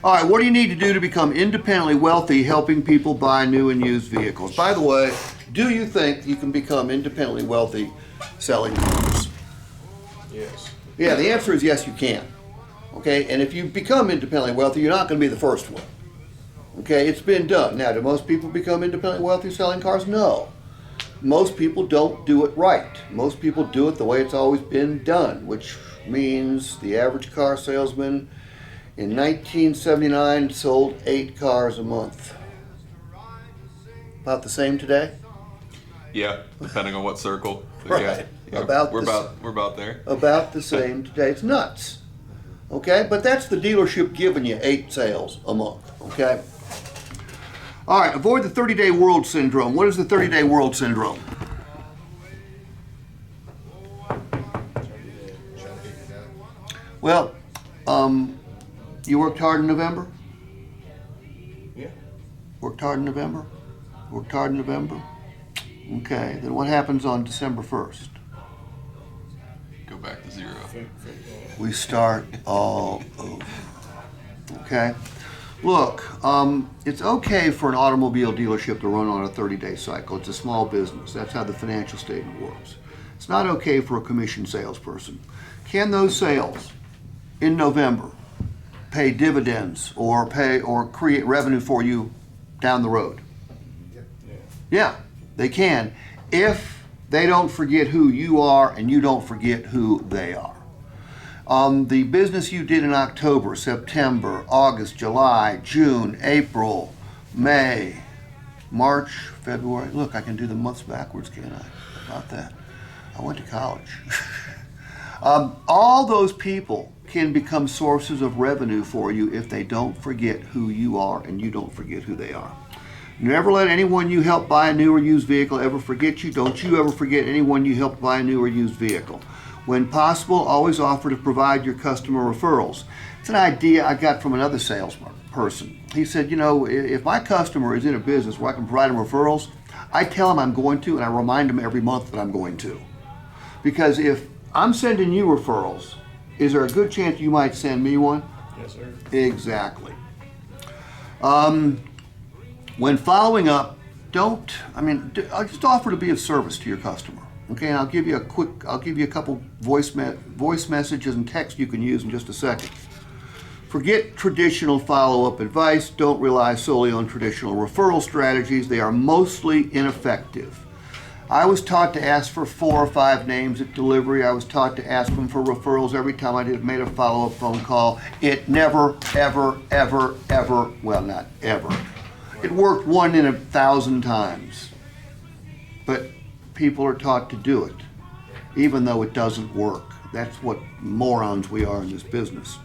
All right, what do you need to do to become independently wealthy helping people buy new and used vehicles? By the way, do you think you can become independently wealthy selling cars? Yes. Yeah, the answer is yes, you can. Okay, and if you become independently wealthy, you're not going to be the first one. Okay, it's been done. Now, do most people become independently wealthy selling cars? No. Most people don't do it right. Most people do it the way it's always been done, which means the average car salesman in 1979 sold 8 cars a month. About the same today? Yeah, depending on what circle. But Right. Yeah, About we're the about there. About the same today. It's nuts. Okay, but that's the dealership giving you 8 sales a month. Okay. All right, avoid the 30-day world syndrome. What is the 30-day world syndrome? Well, you worked hard in November? Yeah. Worked hard in November? Worked hard in November? Okay, then what happens on December 1st? Go back to 0. We start all over. Okay? Look, it's okay for an automobile dealership to run on a 30-day cycle. It's a small business. That's how the financial statement works. It's not okay for a commission salesperson. Can those sales in November pay dividends or create revenue for you down the road? Yeah, they can if they don't forget who you are and you don't forget who they are. The business you did in October, September, August, July, June, April, May, March, February. Look, I can do the months backwards, can't I? How about that? I went to college. All those people can become sources of revenue for you if they don't forget who you are and you don't forget who they are. Never let anyone you help buy a new or used vehicle ever forget you. Don't you ever forget anyone you helped buy a new or used vehicle. When possible, always offer to provide your customer referrals. It's an idea I got from another salesperson. He said, you know, if my customer is in a business where I can provide them referrals, I tell them I'm going to, and I remind them every month that I'm going to. Because if I'm sending you referrals, is there a good chance you might send me one? Yes, sir. Exactly. When following up, just offer to be of service to your customer. Okay, and I'll give you a couple voice messages and text you can use in just a second. Forget traditional follow-up advice. Don't rely solely on traditional referral strategies. They are mostly ineffective. I was taught to ask for 4 or 5 names at delivery. I was taught to ask them for referrals every time I made a follow-up phone call. It never, ever, well, not ever. It worked 1 in 1,000 times. But people are taught to do it, even though it doesn't work. That's what morons we are in this business.